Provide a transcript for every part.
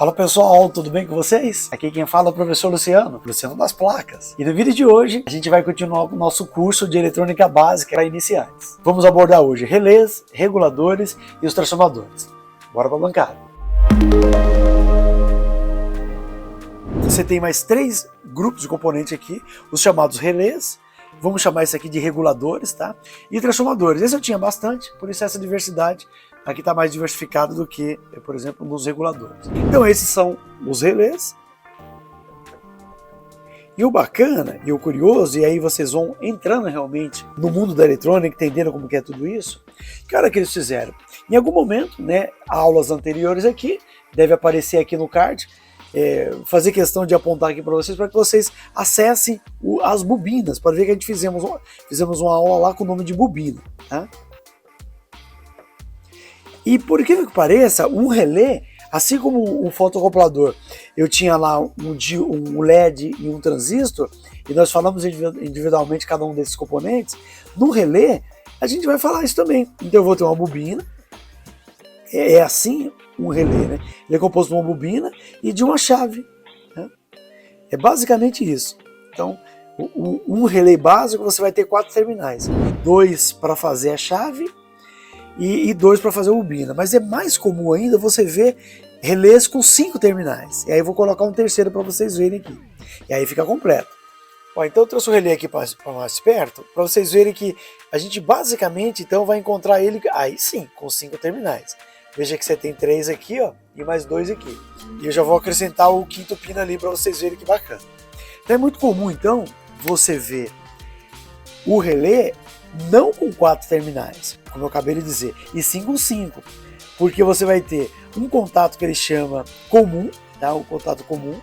Fala pessoal, tudo bem com vocês? Aqui quem fala é o professor Luciano das placas. E no vídeo de hoje a gente vai continuar com o nosso curso de eletrônica básica para iniciantes. Vamos abordar hoje relés, reguladores e os transformadores. Bora para a bancada. Você tem mais 3 grupos de componentes aqui, os chamados relés, vamos chamar isso aqui de reguladores, tá? E transformadores. Esse eu tinha bastante, por isso essa diversidade aqui está mais diversificado do que, por exemplo, nos reguladores. Então esses são os relés. E o bacana e o curioso, e aí vocês vão entrando realmente no mundo da eletrônica, entendendo como que é tudo isso, que hora que eles fizeram? Em algum momento, né, aulas anteriores aqui, deve aparecer aqui no card, fazer questão de apontar aqui para que vocês acessem as bobinas, para ver que a gente fizemos uma aula lá com o nome de bobina, tá? E por incrível que pareça, um relé, assim como o fotocoplador, eu tinha lá um LED e um transistor, e nós falamos individualmente cada um desses componentes, no relé a gente vai falar isso também. Então eu vou ter uma bobina, é assim um relé, né? Ele é composto de uma bobina e de uma chave, né? É basicamente isso. Então, um relé básico você vai ter 4 terminais, 2 para fazer a chave, e 2 para fazer a bobina, mas é mais comum ainda você ver relés com 5 terminais, e aí eu vou colocar um terceiro para vocês verem aqui, e aí fica completo. Ó, então eu trouxe o relé aqui para mais perto, para vocês verem que a gente basicamente então vai encontrar ele, aí sim, com 5 terminais. Veja que você tem 3 aqui, ó, e mais 2 aqui, e eu já vou acrescentar o 5º pino ali para vocês verem que bacana. Então é muito comum então você ver o relé não com 4 terminais, como eu acabei de dizer, e sim com 5, porque você vai ter um contato que ele chama comum, tá? O contato comum.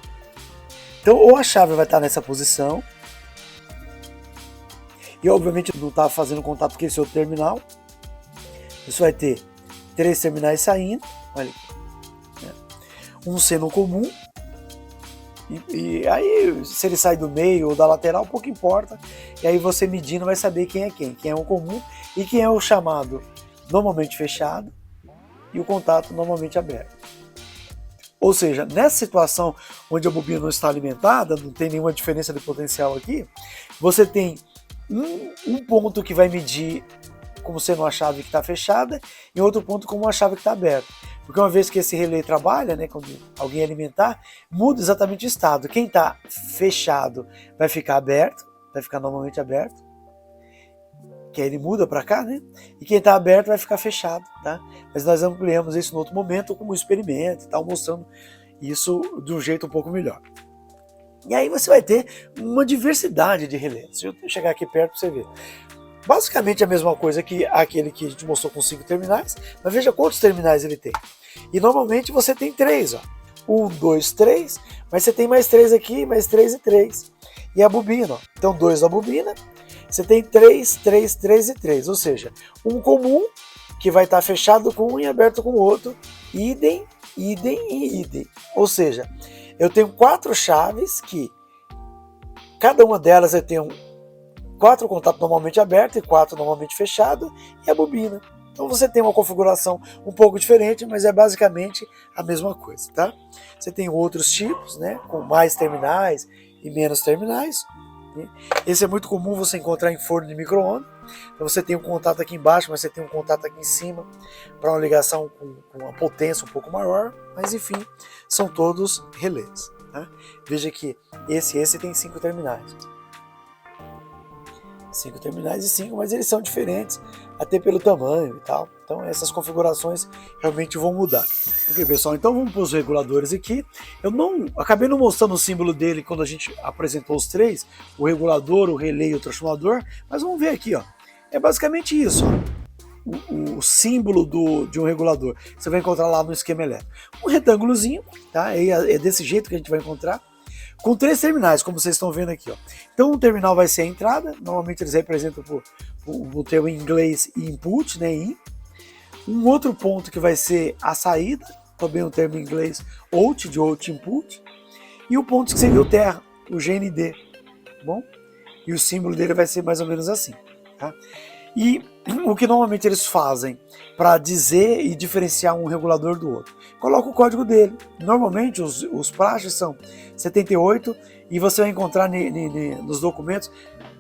Então, ou a chave vai estar nessa posição, e obviamente não está fazendo contato com esse outro terminal. Você vai ter 3 terminais saindo, olha aqui, né? Um seno comum. E aí, se ele sai do meio ou da lateral, pouco importa. E aí você medindo vai saber quem é o comum e quem é o chamado normalmente fechado e o contato normalmente aberto. Ou seja, nessa situação onde a bobina não está alimentada, não tem nenhuma diferença de potencial aqui, você tem um ponto que vai medir como sendo uma chave que está fechada e outro ponto como uma chave que está aberta. Porque uma vez que esse relé trabalha, né, quando alguém alimentar, muda exatamente o estado. Quem está fechado vai ficar aberto, vai ficar normalmente aberto, que aí ele muda para cá, né? E quem está aberto vai ficar fechado, tá? Mas nós ampliamos isso no outro momento como um experimento e tal, mostrando isso de um jeito um pouco melhor. E aí você vai ter uma diversidade de relés. Deixa eu chegar aqui perto para você ver. Basicamente a mesma coisa que aquele que a gente mostrou com 5 terminais, mas veja quantos terminais ele tem. E normalmente você tem 3, ó. 1, 2, 3, mas você tem mais 3 aqui, mais 3 e 3. E a bobina, ó. Então 2 da bobina, você tem 3, 3, 3 e 3. Ou seja, um comum que vai estar fechado com um e aberto com o outro, idem, idem e idem. Ou seja, eu tenho 4 chaves que cada uma delas eu tenho 4 contatos normalmente abertos e 4 normalmente fechados, e a bobina. Então você tem uma configuração um pouco diferente, mas é basicamente a mesma coisa, tá? Você tem outros tipos, né, com mais terminais e menos terminais. Esse é muito comum você encontrar em forno de micro-ondas. Então você tem um contato aqui embaixo, mas você tem um contato aqui em cima para uma ligação com uma potência um pouco maior, mas enfim, são todos relés, tá? Veja que esse tem 5 terminais. 5 terminais e 5, mas eles são diferentes, até pelo tamanho e tal. Então essas configurações realmente vão mudar. Ok, pessoal, então vamos para os reguladores aqui. Eu acabei não mostrando o símbolo dele quando a gente apresentou os 3, o regulador, o relé e o transformador, mas vamos ver aqui, ó. É basicamente isso, ó. O símbolo de um regulador. Você vai encontrar lá no esquema elétrico. Um retângulozinho, tá? É desse jeito que a gente vai encontrar, com 3 terminais, como vocês estão vendo aqui, ó. Então um terminal vai ser a entrada, normalmente eles representam o termo em inglês input, né, in. Um outro ponto que vai ser a saída, também um termo em inglês out, de out input. E o ponto que seria o terra, o GND, tá bom? E o símbolo dele vai ser mais ou menos assim, tá? E o que normalmente eles fazem para dizer e diferenciar um regulador do outro? Coloca o código dele. Normalmente os praxes são 78 e você vai encontrar nos documentos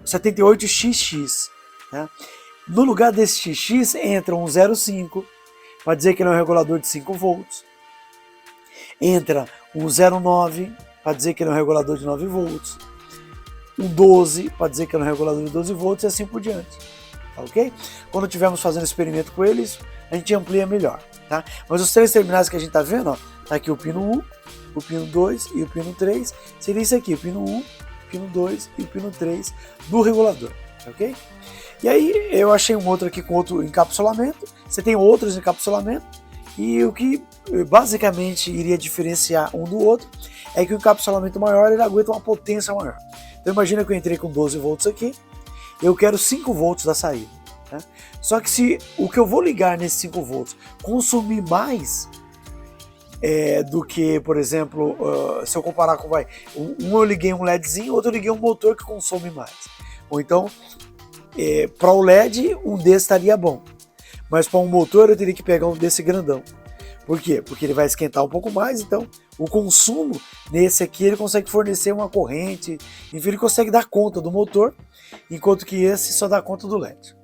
78XX. Né? No lugar desse XX entra um 05, para dizer que ele é um regulador de 5 volts. Entra um 09, para dizer que ele é um regulador de 9 volts. Um 12, para dizer que ele é um regulador de 12 volts e assim por diante. Tá ok? Quando estivermos fazendo experimento com eles, a gente amplia melhor. Tá? Mas os 3 terminais que a gente está vendo, ó, tá aqui o pino 1, o pino 2 e o pino 3. Seria isso aqui, o pino 1, o pino 2 e o pino 3 do regulador. Tá ok? E aí eu achei um outro aqui com outro encapsulamento. Você tem outros encapsulamentos. E o que basicamente iria diferenciar um do outro é que o encapsulamento maior ele aguenta uma potência maior. Então imagina que eu entrei com 12 volts aqui, eu quero 5 volts da saída. Né? Só que se o que eu vou ligar nesses 5 volts consumir mais do que, por exemplo, se eu comparar com, eu liguei um LEDzinho, outro eu liguei um motor que consome mais. Ou então, para o LED, um desse estaria bom. Mas para um motor eu teria que pegar um desse grandão. Por quê? Porque ele vai esquentar um pouco mais, então o consumo nesse aqui ele consegue fornecer uma corrente, enfim, ele consegue dar conta do motor, enquanto que esse só dá conta do LED.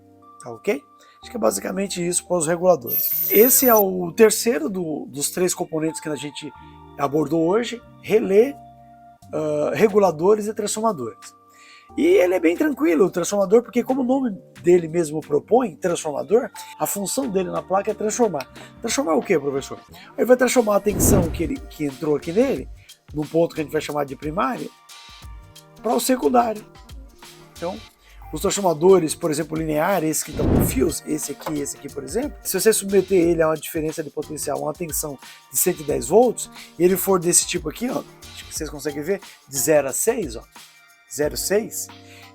Tá ok? Acho que é basicamente isso para os reguladores. Esse é o terceiro dos 3 componentes que a gente abordou hoje: relé, reguladores e transformadores. E ele é bem tranquilo, o transformador, porque como o nome dele mesmo propõe, transformador, a função dele na placa é transformar. Transformar o que, professor? Ele vai transformar a tensão que entrou aqui nele, num ponto que a gente vai chamar de primária, para o secundário. Então, os transformadores, por exemplo, lineares, esses que estão com fios, esse aqui, por exemplo, se você submeter ele a uma diferença de potencial, uma tensão de 110 volts, e ele for desse tipo aqui, ó, acho que vocês conseguem ver, de 0 a 6, ó, 0,6,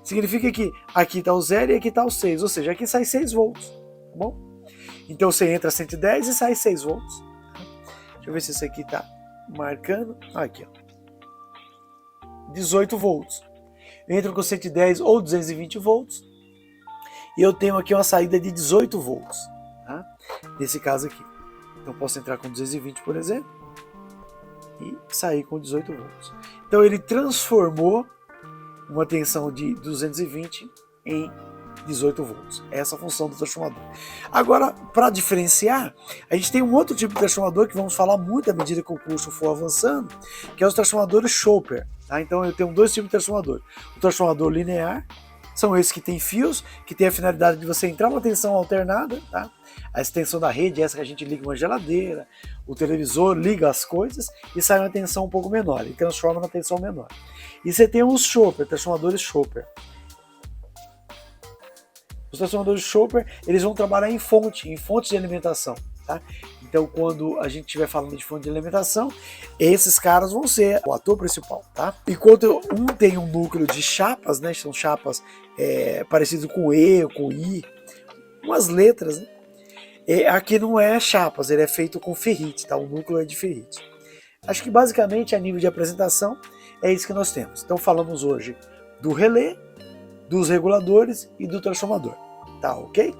significa que aqui está o 0 e aqui está o 6, ou seja, aqui sai 6 volts, tá bom? Então você entra a 110 e sai 6 volts. Deixa eu ver se isso aqui está marcando. Aqui, ó. 18 volts. Eu entro com 110 ou 220 volts e eu tenho aqui uma saída de 18 volts, tá? Nesse caso aqui. Então posso entrar com 220, por exemplo, e sair com 18 volts. Então ele transformou uma tensão de 220 em 18 volts. Essa é a função do transformador. Agora, para diferenciar, a gente tem um outro tipo de transformador que vamos falar muito à medida que o curso for avançando, que é os transformadores Schoper. Tá? Então eu tenho 2 tipos de transformador. O transformador linear, são esses que têm fios, que tem a finalidade de você entrar uma tensão alternada, tá? A extensão da rede é essa que a gente liga uma geladeira, o televisor liga as coisas e sai uma tensão um pouco menor, e transforma na tensão menor. E você tem os Schoper, transformadores Schoper. Os transformadores Schoper, eles vão trabalhar em fontes de alimentação, tá? Então, quando a gente estiver falando de fonte de alimentação, esses caras vão ser o ator principal, tá? Enquanto um tem um núcleo de chapas, né? São chapas parecidas com E, com I, umas letras, né? Aqui não é chapas, ele é feito com ferrite, tá? O núcleo é de ferrite. Acho que basicamente a nível de apresentação é isso que nós temos. Então falamos hoje do relé, dos reguladores e do transformador, tá ok?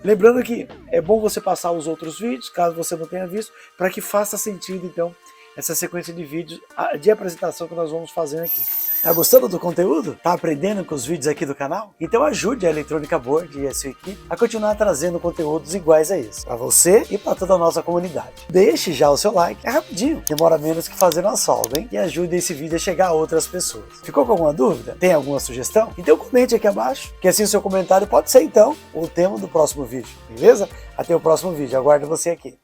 Lembrando que é bom você passar os outros vídeos, caso você não tenha visto, para que faça sentido então essa sequência de vídeos de apresentação que nós vamos fazer aqui. Tá gostando do conteúdo? Tá aprendendo com os vídeos aqui do canal? Então ajude a Eletrônica Board e a sua equipe a continuar trazendo conteúdos iguais a esse, para você e para toda a nossa comunidade. Deixe já o seu like, é rapidinho, demora menos que fazer uma solda, hein? E ajude esse vídeo a chegar a outras pessoas. Ficou com alguma dúvida? Tem alguma sugestão? Então comente aqui abaixo, que assim o seu comentário pode ser então o tema do próximo vídeo, beleza? Até o próximo vídeo, aguardo você aqui.